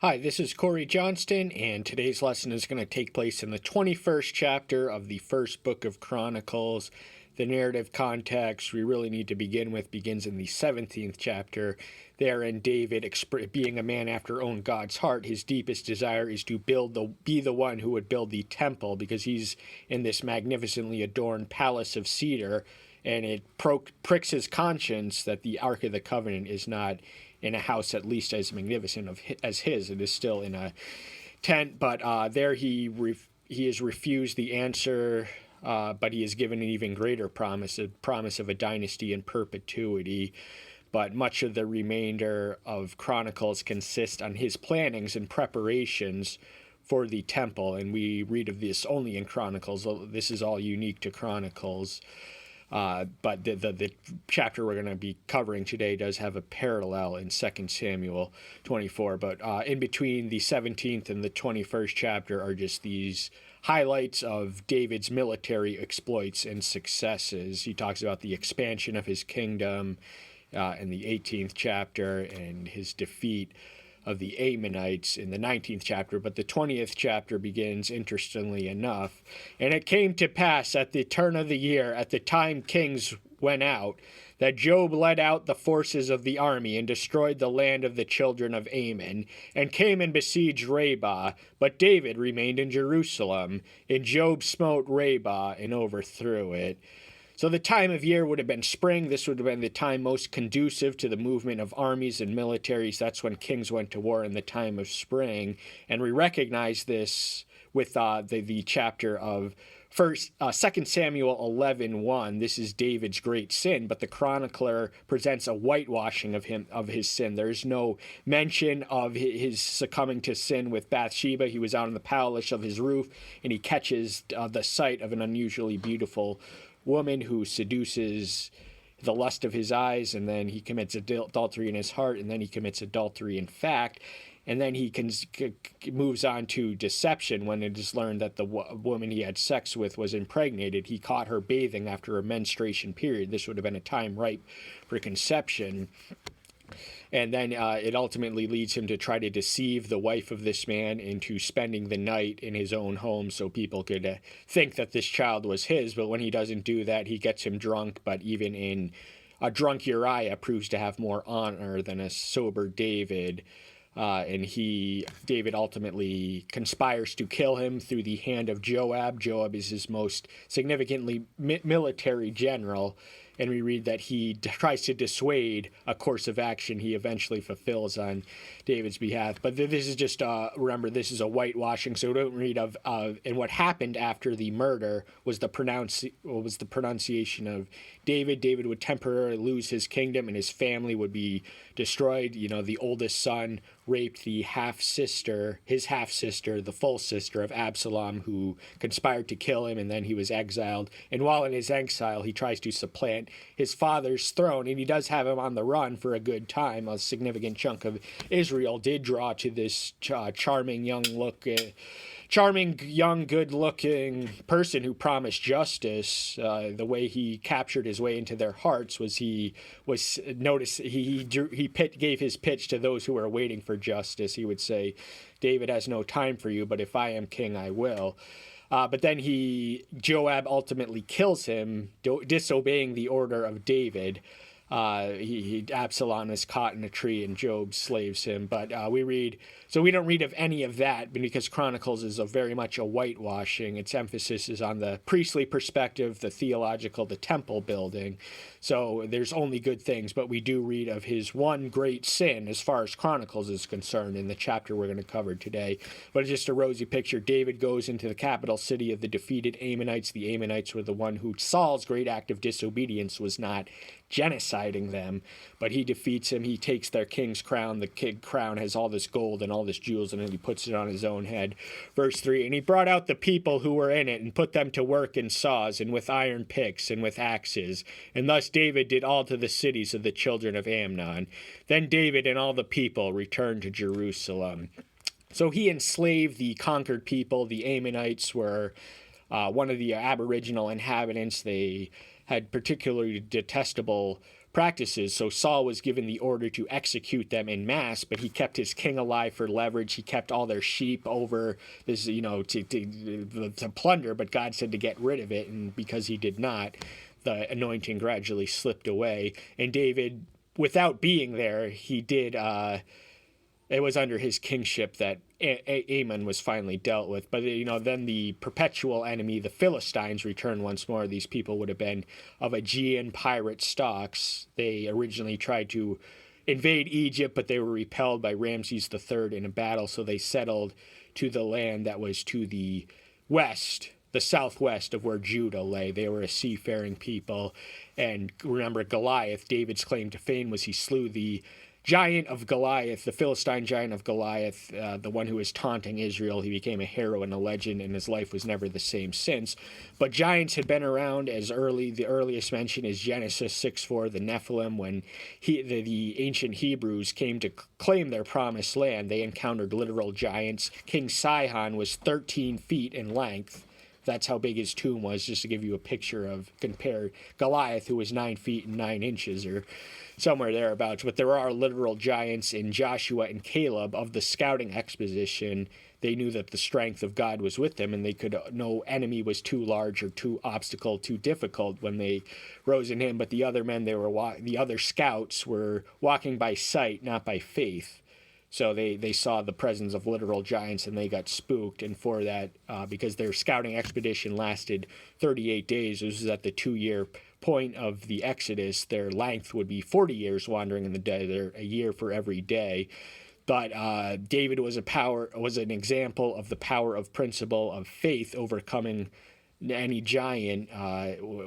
Hi, this is Corey Johnston, and today's lesson is going to take place in the 21st chapter of the first book of Chronicles. The narrative context we really need to begin with begins in the 17th chapter. Therein, David, being a man after own God's heart, his deepest desire is to be the one who would build the temple, because he's in this magnificently adorned palace of cedar, and it pricks his conscience that the Ark of the Covenant is not in a house at least as magnificent as his. It is still in a tent, but there he has refused the answer, but he is given an even greater promise, a promise of a dynasty in perpetuity. But much of the remainder of Chronicles consists on his plannings and preparations for the temple, and we read of this only in Chronicles. This is all unique to Chronicles. But the chapter we're going to be covering today does have a parallel in 2 Samuel 24. But in between the 17th and the 21st chapter are just these highlights of David's military exploits and successes. He talks about the expansion of his kingdom in the 18th chapter and his defeat of the Ammonites in the 19th chapter, but the 20th chapter begins, interestingly enough, and it came to pass at the turn of the year, at the time kings went out, that Job led out the forces of the army and destroyed the land of the children of Ammon, and came and besieged Rabbah, but David remained in Jerusalem, and Job smote Rabbah and overthrew it. So the time of year would have been spring. This would have been the time most conducive to the movement of armies and militaries. That's when kings went to war in the time of spring. And we recognize this with the chapter of 2 Samuel 11:1. This is David's great sin, but the chronicler presents a whitewashing of his sin. There's no mention of his succumbing to sin with Bathsheba. He was out on the palace of his roof, and he catches the sight of an unusually beautiful woman who seduces the lust of his eyes, and then he commits adultery in his heart, and then he commits adultery in fact, and then he moves on to deception when it is learned that the woman he had sex with was impregnated. He caught her bathing after a menstruation period. This would have been a time ripe for conception. And then it ultimately leads him to try to deceive the wife of this man into spending the night in his own home so people could think that this child was his. But when he doesn't do that, he gets him drunk. But even in a drunk Uriah proves to have more honor than a sober David. And David ultimately conspires to kill him through the hand of Joab. Joab is his most significantly military general. And we read that he tries to dissuade a course of action he eventually fulfills on David's behalf. But this is just, remember, this is a whitewashing, so we don't read of and what happened after the murder was the pronunciation of David. David would temporarily lose his kingdom, and his family would be destroyed. You know, the oldest son raped his half-sister, the full sister of Absalom, who conspired to kill him, and then he was exiled. And while in his exile, he tries to supplant his father's throne, and he does have him on the run for a good time. A significant chunk of Israel did draw to this charming, good-looking person who promised justice. The way he captured his way into their hearts was he gave his pitch to those who were waiting for justice. He would say, "David has no time for you, but if I am king, I will." But then Joab ultimately kills him, disobeying the order of David. Absalom is caught in a tree and Job slaves him. But we don't read of any of that because Chronicles is very much a whitewashing. Its emphasis is on the priestly perspective, the theological, the temple building. So there's only good things, but we do read of his one great sin as far as Chronicles is concerned in the chapter we're going to cover today. But it's just a rosy picture. David goes into the capital city of the defeated Ammonites. The Ammonites were the one who Saul's great act of disobedience was not genociding them, but he defeats him. He takes their king's crown. The king crown has all this gold and all this jewels, and then he puts it on his own head. Verse 3, and he brought out the people who were in it and put them to work in saws and with iron picks and with axes. And thus David did all to the cities of the children of Ammon. Then David and all the people returned to Jerusalem. So he enslaved the conquered people. The Ammonites were one of the aboriginal inhabitants. They had particularly detestable practices. So Saul was given the order to execute them en masse, but he kept his king alive for leverage. He kept all their sheep over this, to plunder, but God said to get rid of it, and because he did not, the anointing gradually slipped away. And David, without being there, he did. It was under his kingship that Ammon was finally dealt with. But, then the perpetual enemy, the Philistines, returned once more. These people would have been of Aegean pirate stocks. They originally tried to invade Egypt, but they were repelled by Ramses III in a battle, so they settled to the land that was to the west, the southwest of where Judah lay. They were a seafaring people. And remember, Goliath, David's claim to fame was he slew the giant of Goliath, the Philistine giant of Goliath, the one who was taunting Israel. He became a hero and a legend, and his life was never the same since. But giants had been around as early. The earliest mention is Genesis 6:4, the Nephilim. When the ancient Hebrews came to claim their promised land, they encountered literal giants. King Sihon was 13 feet in length. That's how big his tomb was, just to give you a picture of, compare Goliath, who was 9 feet and 9 inches, or somewhere thereabouts. But there are literal giants in Joshua and Caleb of the scouting expedition. They knew that the strength of God was with them, and no enemy was too large or too obstacle, too difficult when they rose in him. But the other men, the other scouts were walking by sight, not by faith. So they saw the presence of literal giants, and they got spooked. And for that, because their scouting expedition lasted 38 days, this was at the 2-year point of the Exodus. Their length would be 40 years wandering in the desert, a year for every day. But David was an example of the power of principle of faith overcoming any giant,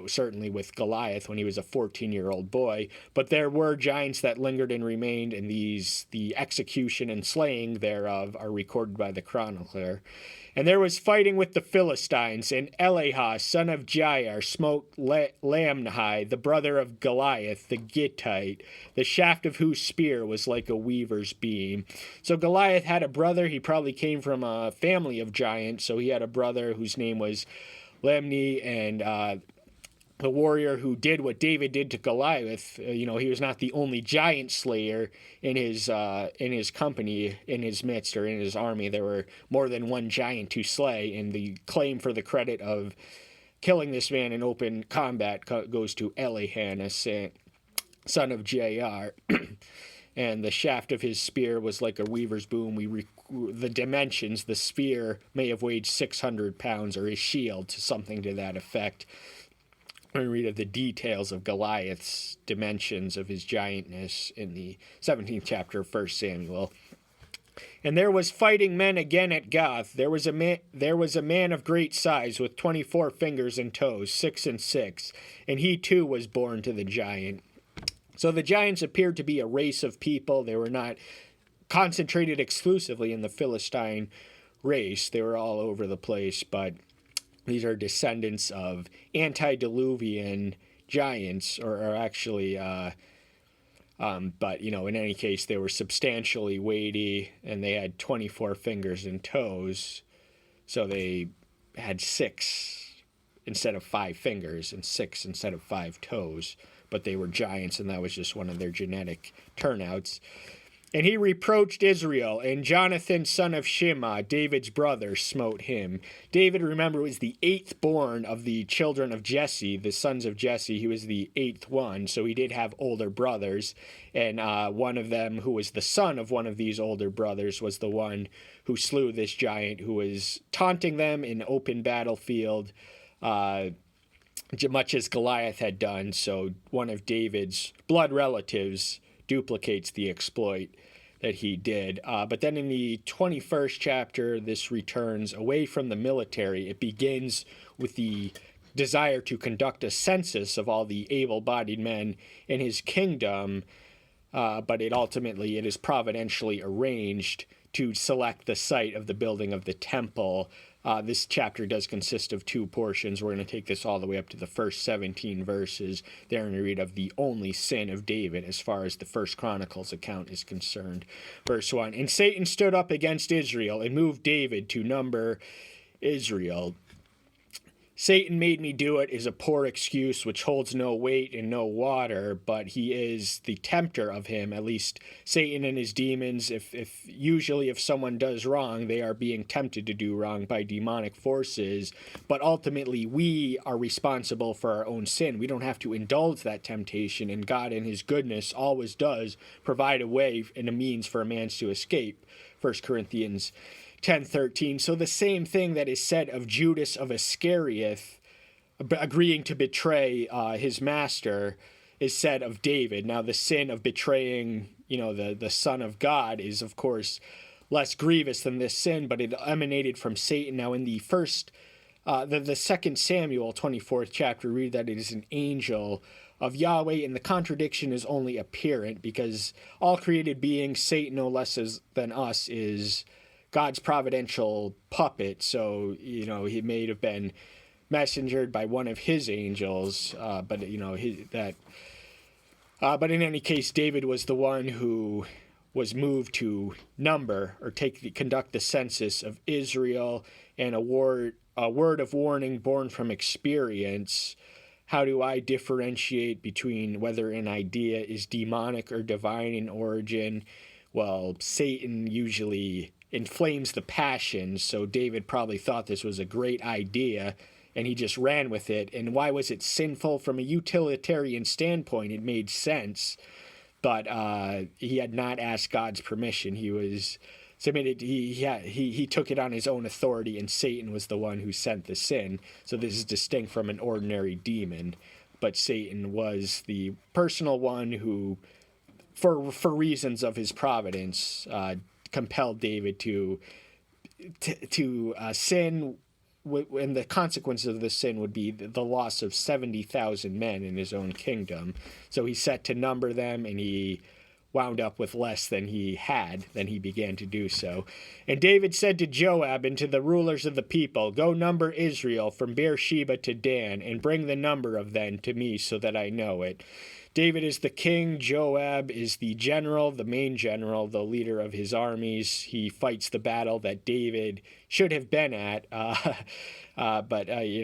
certainly with Goliath when he was a 14-year-old boy. But there were giants that lingered and remained, and the execution and slaying thereof are recorded by the chronicler. And there was fighting with the Philistines, and Elihah, son of Jair, smote Lamnahi, the brother of Goliath, the Gittite, the shaft of whose spear was like a weaver's beam. So Goliath had a brother. He probably came from a family of giants, so he had a brother whose name was Lamni, and the warrior who did what David did to Goliath. He was not the only giant slayer in his company, in his midst, or in his army. There were more than one giant to slay, and the claim for the credit of killing this man in open combat goes to Elihah, son of Jair. And the shaft of his spear was like a weaver's boom. The dimensions, the spear may have weighed 600 pounds, or his shield, to something to that effect. When we read of the details of Goliath's dimensions of his giantness in the 17th chapter of 1 Samuel. And there was fighting men again at Gath. There was a man of great size, with 24 fingers and toes, 6 and 6, and he too was born to the giant. So the giants appeared to be a race of people. They were not concentrated exclusively in the Philistine race. They were all over the place, but these are descendants of antediluvian giants, or actually, but, in any case, they were substantially weighty, and they had 24 fingers and toes. So they had 6 instead of 5 fingers and 6 instead of 5 toes. But they were giants, and that was just one of their genetic turnouts. And he reproached Israel, and Jonathan, son of Shimah, David's brother, smote him. David, remember, was the 8th born of the children of Jesse, the sons of Jesse. He was the 8th one, so he did have older brothers. And one of them, who was the son of one of these older brothers, was the one who slew this giant, who was taunting them in open battlefield, much as Goliath had done. So one of David's blood relatives duplicates the exploit that he did. But then in the 21st chapter, this returns away from the military. It begins with the desire to conduct a census of all the able-bodied men in his kingdom, but it is providentially arranged to select the site of the building of the temple. This chapter does consist of 2 portions. We're going to take this all the way up to the first 17 verses. There we read of the only sin of David as far as the First Chronicles account is concerned. Verse 1, and Satan stood up against Israel and moved David to number Israel, Satan made me do it is a poor excuse which holds no weight and no water, but he is the tempter of him. At least Satan and his demons, if someone does wrong, they are being tempted to do wrong by demonic forces. But ultimately, we are responsible for our own sin. We don't have to indulge that temptation, and God in his goodness always does provide a way and a means for a man to escape. 1 Corinthians 10:13. So the same thing that is said of Judas of Iscariot agreeing to betray his master is said of David. Now the sin of betraying, the Son of God is of course less grievous than this sin, but it emanated from Satan. Now in the second Samuel 24th chapter, read that it is an angel of Yahweh, and the contradiction is only apparent because all created beings, Satan no less than us, is God's providential puppet. So, he may have been messengered by one of his angels, but in any case, David was the one who was moved to number or conduct the census of Israel, and a word of warning born from experience. How do I differentiate between whether an idea is demonic or divine in origin? Well, Satan usually inflames the passions, so David probably thought this was a great idea, and he just ran with it. And why was it sinful? From a utilitarian standpoint, it made sense, but he had not asked God's permission. He was submitted. He took it on his own authority, and Satan was the one who sent the sin. So this is distinct from an ordinary demon, but Satan was the personal one who, for reasons of his providence, compelled David to sin, and the consequence of the sin would be the loss of 70,000 men in his own kingdom. So he set to number them, and he wound up with less than he had. Then he began to do so. And David said to Joab and to the rulers of the people, "Go number Israel from Beersheba to Dan, and bring the number of them to me so that I know it." David is the king. Joab is the general, the main general, the leader of his armies. He fights the battle that David should have been at, but he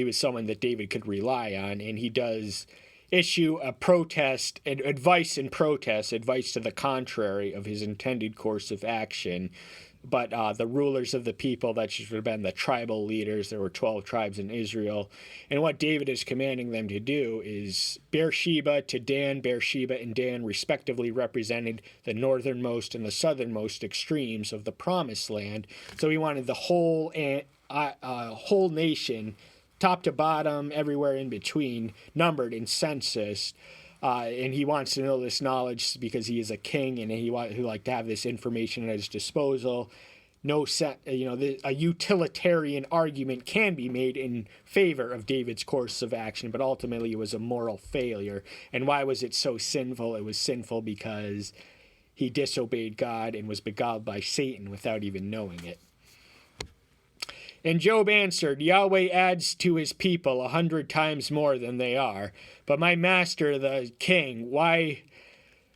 was someone that David could rely on, and he does issue a protest and advice to the contrary of his intended course of action. But the rulers of the people, that should have been the tribal leaders, there were 12 tribes in Israel, and what David is commanding them to do is Beersheba to Dan. Beersheba and Dan respectively represented the northernmost and the southernmost extremes of the promised land. So he wanted the whole nation, top to bottom, everywhere in between, numbered and censused. And he wants to know this knowledge because he is a king, and he like to have this information at his disposal. A utilitarian argument can be made in favor of David's course of action, but ultimately it was a moral failure. And why was it so sinful? It was sinful because he disobeyed God and was beguiled by Satan without even knowing it. And Job answered, "Yahweh adds to his people 100 times more than they are. But my master, the king, why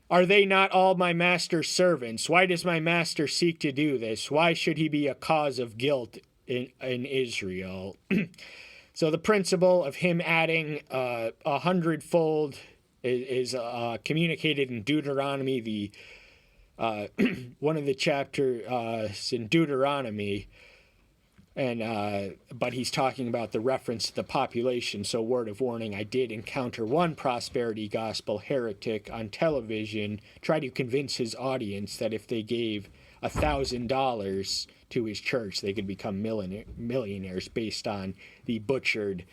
are they not all my master's servants? Why does my master seek to do this? Why should he be a cause of guilt in Israel?" So the principle of him adding 100-fold is communicated in Deuteronomy, one of the chapters in Deuteronomy. But he's talking about the reference to the population. So, word of warning, I did encounter one prosperity gospel heretic on television try to convince his audience that if they gave $1,000 to his church, they could become millionaires based on the butchered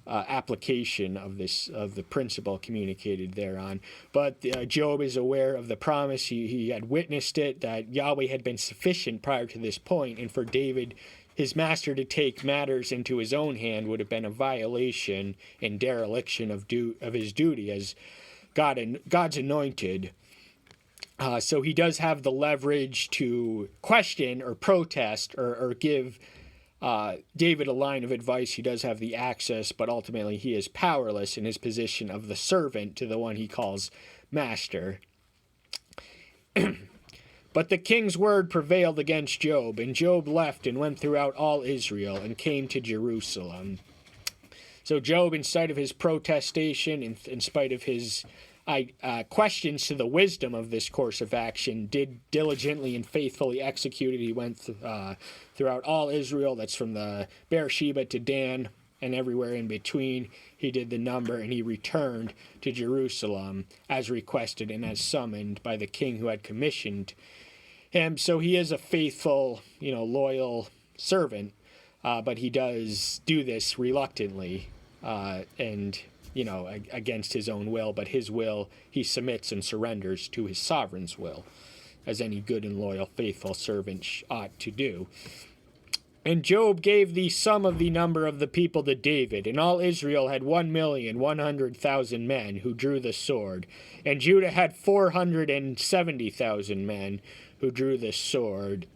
application of the principle communicated thereon. But Job is aware of the promise. He had witnessed it, that Yahweh had been sufficient prior to this point, and for David, his master, to take matters into his own hand would have been a violation and dereliction of his duty as God's anointed. So he does have the leverage to question or protest or give David a line of advice. He does have the access, but ultimately he is powerless in his position of the servant to the one he calls master. But the king's word prevailed against Job, and Job left and went throughout all Israel and came to Jerusalem. So Job, in spite of his protestation, in spite of his questions to the wisdom of this course of action, did diligently and faithfully execute it. He went throughout all Israel. That's from the Beersheba to Dan and everywhere in between. He did the number, and he returned to Jerusalem as requested and as summoned by the king who had commissioned him. So he is a faithful, loyal servant, but he does do this reluctantly and against his own will. But his will, he submits and surrenders to his sovereign's will, as any good and loyal, faithful servant ought to do. And Job gave the sum of the number of the people to David, and all Israel had 1,100,000 men who drew the sword, and Judah had 470,000 men who drew the sword.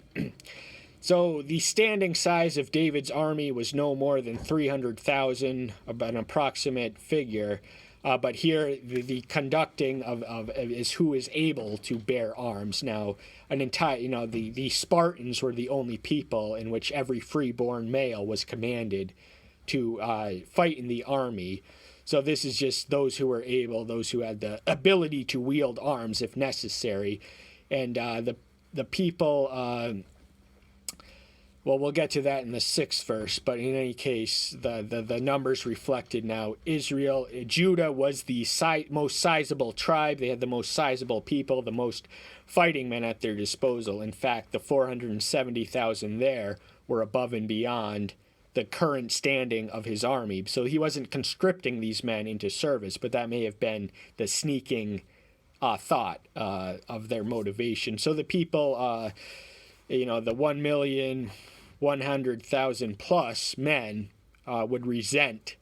So the standing size of David's army was no more than 300,000, about an approximate figure. But here, the conducting of is who is able to bear arms. Now, an entire, the Spartans were the only people in which every freeborn male was commanded to fight in the army. So this is just those who were able, those who had the ability to wield arms if necessary. And the people, well, we'll get to that in the 6th verse, but in any case, the numbers reflected now. Judah was the most sizable tribe. They had the most sizable people, the most fighting men at their disposal. In fact, the 470,000 there were above and beyond the current standing of his army. So he wasn't conscripting these men into service, but that may have been the sneaking thought of their motivation. So the people, the 1,100,000 plus men would resent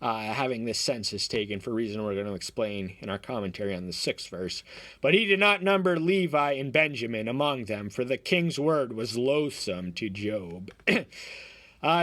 having this census taken for a reason we're going to explain in our commentary on the 6th verse. But he did not number Levi and Benjamin among them, for the king's word was loathsome to Job.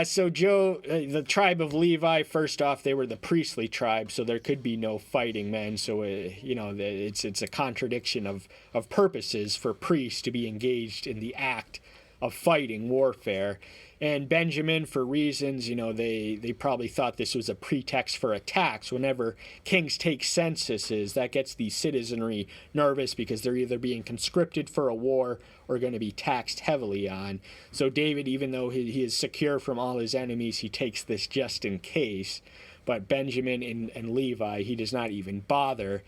So the tribe of Levi, first off, they were the priestly tribe, so there could be no fighting men. So, it's a contradiction of purposes for priests to be engaged in the act of fighting warfare. And Benjamin, for reasons, they probably thought this was a pretext for attacks. Whenever kings take censuses, that gets the citizenry nervous because they're either being conscripted for a war or going to be taxed heavily on. So David, even though he is secure from all his enemies, he takes this just in case. But Benjamin and Levi, he does not even bother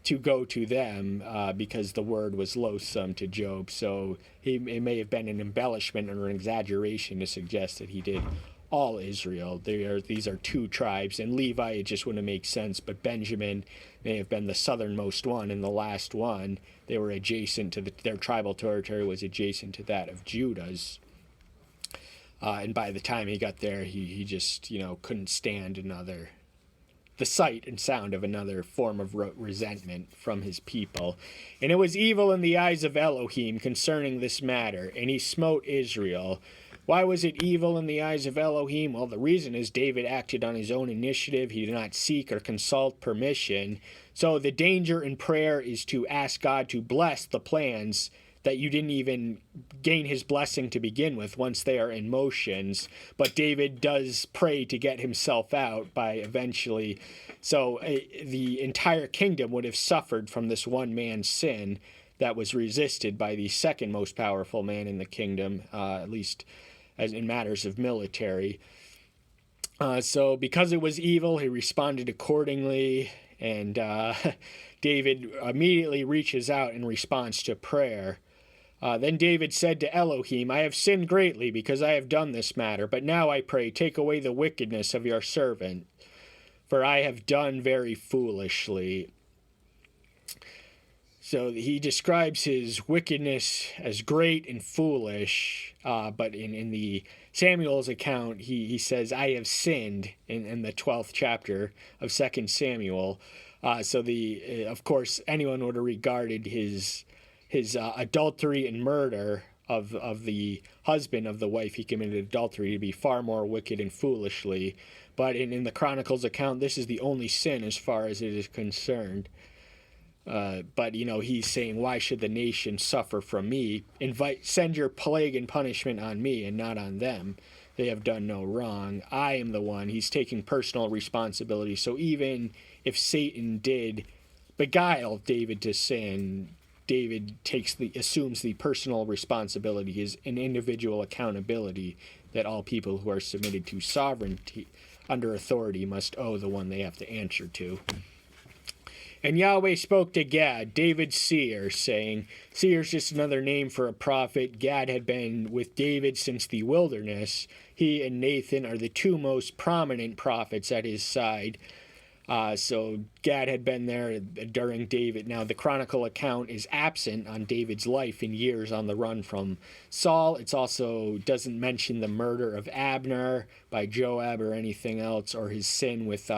to go to them because the word was loathsome to Job. So it may have been an embellishment or an exaggeration to suggest that he did all Israel. These are two tribes, and Levi, it just wouldn't make sense, but Benjamin may have been the southernmost one and the last one. They were adjacent to their tribal territory was adjacent to that of Judah's. And by the time he got there, he just, couldn't stand the sight and sound of another form of resentment from his people. And it was evil in the eyes of Elohim concerning this matter, and he smote Israel. Why was it evil in the eyes of Elohim? Well, the reason is David acted on his own initiative. He did not seek or consult permission. So the danger in prayer is to ask God to bless the plans that you didn't even gain his blessing to begin with once they are in motions. But David does pray to get himself out by eventually. So the entire kingdom would have suffered from this one man's sin that was resisted by the second most powerful man in the kingdom, at least as in matters of military. So because it was evil, he responded accordingly, and David immediately reaches out in response to prayer. Then David said to Elohim, I have sinned greatly because I have done this matter, but now I pray, take away the wickedness of your servant, for I have done very foolishly. So he describes his wickedness as great and foolish, but in the Samuel's account, he says, I have sinned in the 12th chapter of 2 Samuel. So of course, anyone would have regarded his adultery and murder of the husband of the wife he committed adultery to be far more wicked and foolishly. But in the Chronicles account, this is the only sin as far as it is concerned. But, he's saying, why should the nation suffer from me? Send your plague and punishment on me and not on them. They have done no wrong. I am the one. He's taking personal responsibility. So even if Satan did beguile David to sin, David assumes the personal responsibility, his an individual accountability that all people who are submitted to sovereignty under authority must owe the one they have to answer to. And Yahweh spoke to Gad, David's seer, saying, seer is just another name for a prophet. Gad had been with David since the wilderness. He and Nathan are the two most prominent prophets at his side. So Gad had been there during David. Now, the Chronicle account is absent on David's life in years on the run from Saul. It also doesn't mention the murder of Abner by Joab or anything else, or his sin with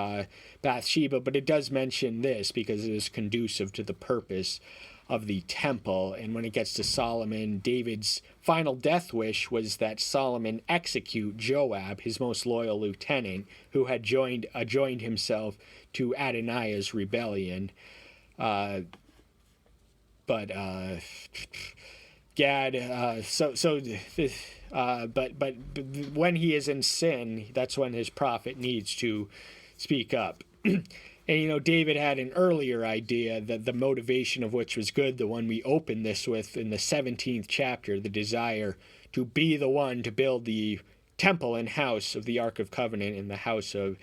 Bathsheba, but it does mention this because it is conducive to the purpose of the temple. And when it gets to Solomon, David's final death wish was that Solomon execute Joab, his most loyal lieutenant, who had joined himself to Adoniah's rebellion. But Gad, but when he is in sin, that's when his prophet needs to speak up. And, David had an earlier idea that the motivation of which was good, the one we opened this with in the 17th chapter, the desire to be the one to build the temple and house of the Ark of Covenant in the house of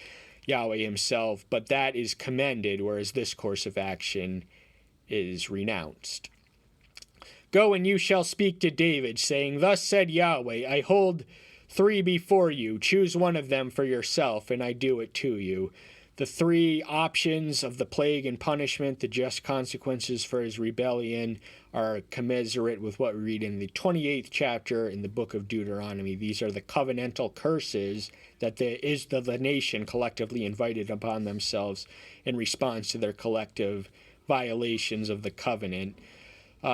Yahweh himself. But that is commended, whereas this course of action is renounced. Go, and you shall speak to David, saying, thus said Yahweh, I hold 3 before you. Choose one of them for yourself, and I do it to you. The 3 options of the plague and punishment, the just consequences for his rebellion, are commensurate with what we read in the 28th chapter in the book of Deuteronomy. These are the covenantal curses that the nation collectively invited upon themselves in response to their collective violations of the covenant.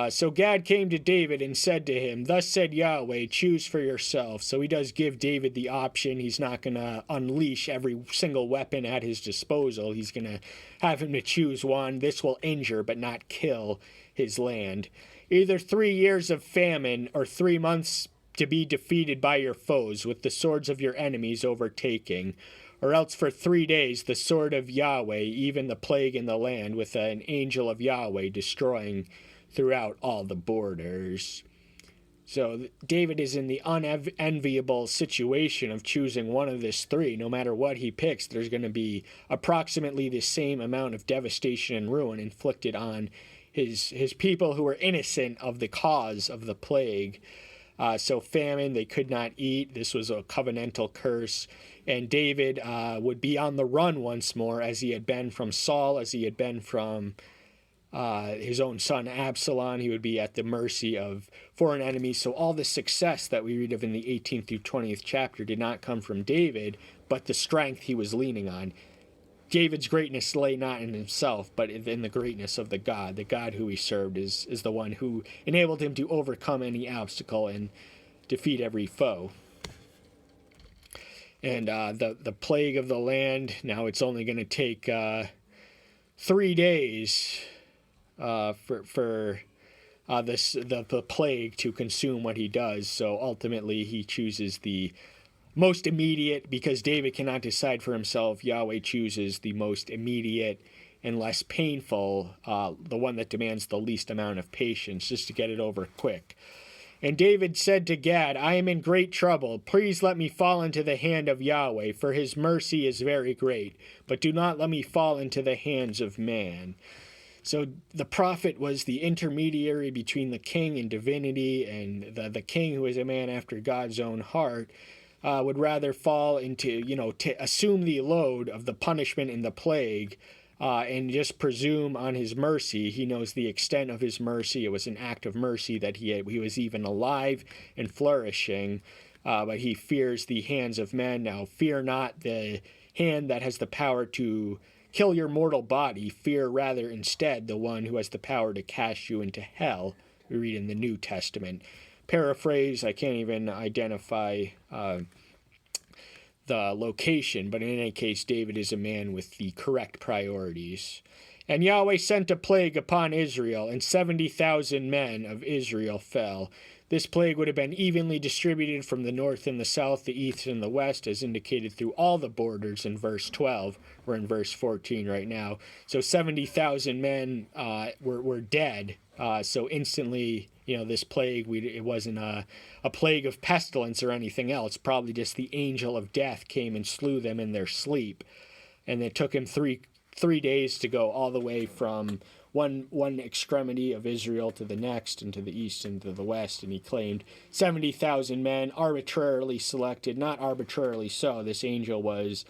So Gad came to David and said to him, thus said Yahweh, choose for yourself. So he does give David the option. He's not going to unleash every single weapon at his disposal. He's going to have him to choose one. This will injure but not kill his land. Either 3 years of famine or 3 months to be defeated by your foes with the swords of your enemies overtaking, or else for 3 days the sword of Yahweh, even the plague in the land, with an angel of Yahweh destroying throughout all the borders. So David is in the unenviable situation of choosing one of this 3. No matter what he picks, there's going to be approximately the same amount of devastation and ruin inflicted on his people who were innocent of the cause of the plague. So famine, they could not eat. This was a covenantal curse. And David would be on the run once more, as he had been from Saul, as he had been from his own son Absalom. He would be at the mercy of foreign enemies. So all the success that we read of in the 18th through 20th chapter did not come from David, but the strength he was leaning on. David's greatness lay not in himself, but in the greatness of the God. The God who he served is the one who enabled him to overcome any obstacle and defeat every foe. And the plague of the land, now it's only going to take 3 days for the plague to consume what he does. So ultimately he chooses the most immediate, because David cannot decide for himself. Yahweh chooses the most immediate and less painful, the one that demands the least amount of patience, just to get it over quick. And David said to Gad, I am in great trouble. Please let me fall into the hand of Yahweh, for his mercy is very great. But do not let me fall into the hands of man. So the prophet was the intermediary between the king and divinity, and the king, who is a man after God's own heart, would rather fall into, to assume the load of the punishment and the plague, and just presume on his mercy. He knows the extent of his mercy. It was an act of mercy that he was even alive and flourishing, but he fears the hands of men. Now, fear not the hand that has the power to kill your mortal body. Fear rather instead the one who has the power to cast you into hell. We read in the New Testament. Paraphrase, I can't even identify the location, but in any case, David is a man with the correct priorities. And Yahweh sent a plague upon Israel, and 70,000 men of Israel fell. This plague would have been evenly distributed from the north and the south, the east and the west, as indicated through all the borders in verse 12. We're in verse 14 right now. So 70,000 men were dead. So instantly, this plague, it wasn't a plague of pestilence or anything else. Probably just the angel of death came and slew them in their sleep. And it took him three days to go all the way from one extremity of Israel to the next, and to the east and to the west, and he claimed 70,000 men arbitrarily selected, not arbitrarily so. This angel was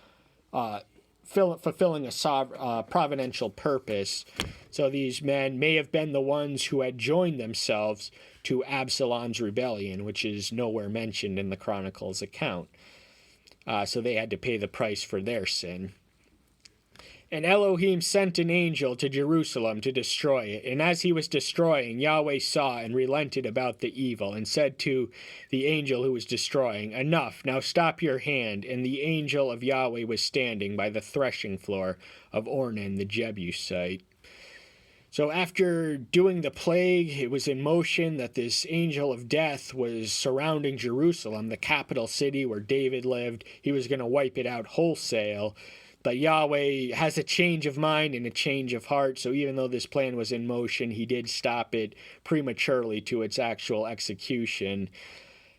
fulfilling a providential purpose. So these men may have been the ones who had joined themselves to Absalom's rebellion, which is nowhere mentioned in the Chronicles account. So they had to pay the price for their sin. And Elohim sent an angel to Jerusalem to destroy it. And as he was destroying, Yahweh saw and relented about the evil, and said to the angel who was destroying, "Enough, now stop your hand." And the angel of Yahweh was standing by the threshing floor of Ornan the Jebusite. So after doing the plague, it was in motion that this angel of death was surrounding Jerusalem, the capital city where David lived. He was going to wipe it out wholesale. But Yahweh has a change of mind and a change of heart, so even though this plan was in motion, he did stop it prematurely to its actual execution.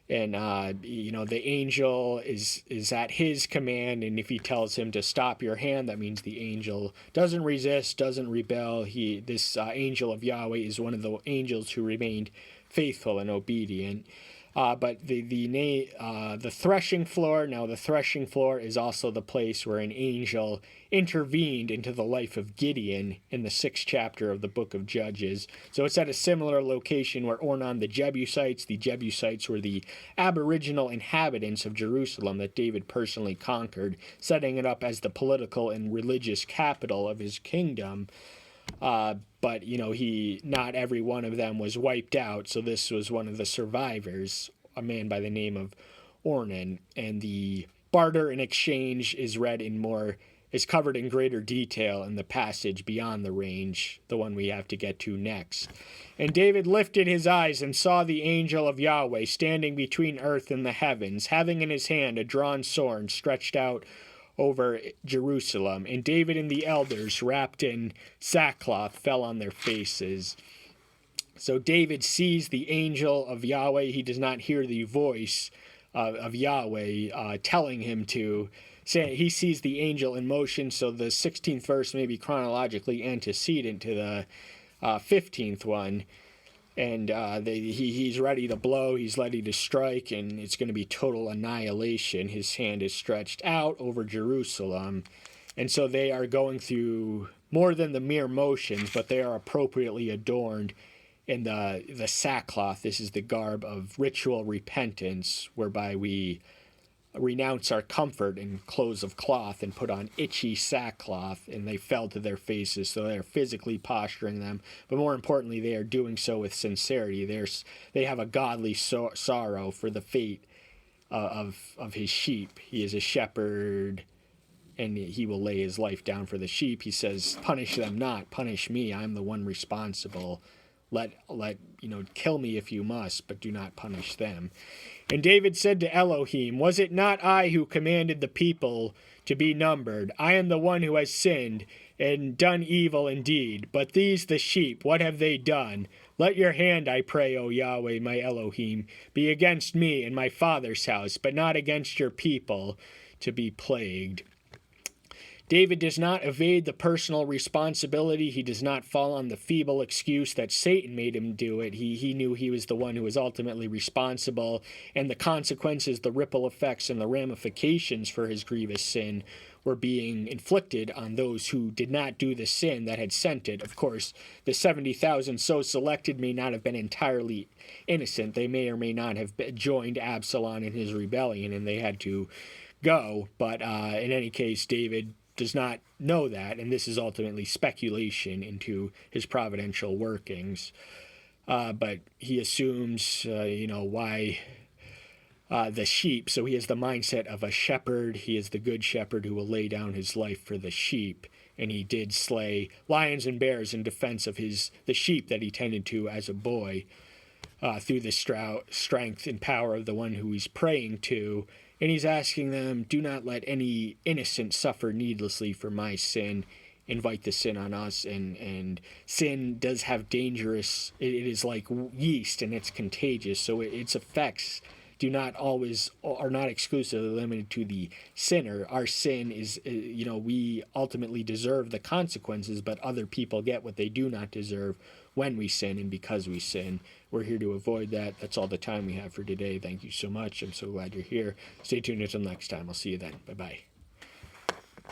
And, the angel is at his command, and if he tells him to stop your hand, that means the angel doesn't resist, doesn't rebel. This angel of Yahweh is one of the angels who remained faithful and obedient. But the threshing floor, now the threshing floor is also the place where an angel intervened into the life of Gideon in the 6th chapter of the book of Judges. So it's at a similar location where Ornan the Jebusites were the aboriginal inhabitants of Jerusalem that David personally conquered, setting it up as the political and religious capital of his kingdom. But not every one of them was wiped out, so this was one of the survivors, a man by the name of Ornan. And the barter and exchange is covered in greater detail in the passage beyond the range, the one we have to get to next. And David lifted his eyes and saw the angel of Yahweh standing between earth and the heavens, having in his hand a drawn sword stretched out over Jerusalem. And David and the elders, wrapped in sackcloth, fell on their faces. So David sees the angel of Yahweh. He does not hear the voice of Yahweh telling him to say. He sees the angel in motion, so the 16th verse may be chronologically antecedent to the 15th one. And he's ready to blow, he's ready to strike, and it's going to be total annihilation. His hand is stretched out over Jerusalem. And so they are going through more than the mere motions, but they are appropriately adorned in the sackcloth. This is the garb of ritual repentance, whereby we renounce our comfort in clothes of cloth and put on itchy sackcloth, and they fell to their faces. So they are physically posturing them, but more importantly, they are doing so with sincerity. They have a godly sorrow for the fate of his sheep. He is a shepherd, and he will lay his life down for the sheep. He says, "Punish them not, punish me. I'm the one responsible. Let kill me if you must, but do not punish them." And David said to Elohim, "Was it not I who commanded the people to be numbered? I am the one who has sinned and done evil indeed. But these, the sheep, what have they done? Let your hand, I pray, O Yahweh, my Elohim, be against me and my father's house, but not against your people, to be plagued." David does not evade the personal responsibility. He does not fall on the feeble excuse that Satan made him do it. He knew he was the one who was ultimately responsible, and the consequences, the ripple effects, and the ramifications for his grievous sin were being inflicted on those who did not do the sin that had sent it. Of course, the 70,000 so selected may not have been entirely innocent. They may or may not have joined Absalom in his rebellion, and they had to go. But in any case, David does not know that, and this is ultimately speculation into his providential workings. But he assumes, why the sheep. So he has the mindset of a shepherd. He is the good shepherd who will lay down his life for the sheep. and he did slay lions and bears in defense of the sheep that he tended to as a boy, through the strength and power of the one who he's praying to. And he's asking them, do not let any innocent suffer needlessly for my sin. Invite the sin on us. And sin does have dangerous, it is like yeast, and it's contagious. So its effects are not exclusively limited to the sinner. Our sin is, we ultimately deserve the consequences, but other people get what they do not deserve when we sin and because we sin. We're here to avoid that. That's all the time we have for today. Thank you so much. I'm so glad you're here. Stay tuned until next time. I'll see you then. Bye-bye.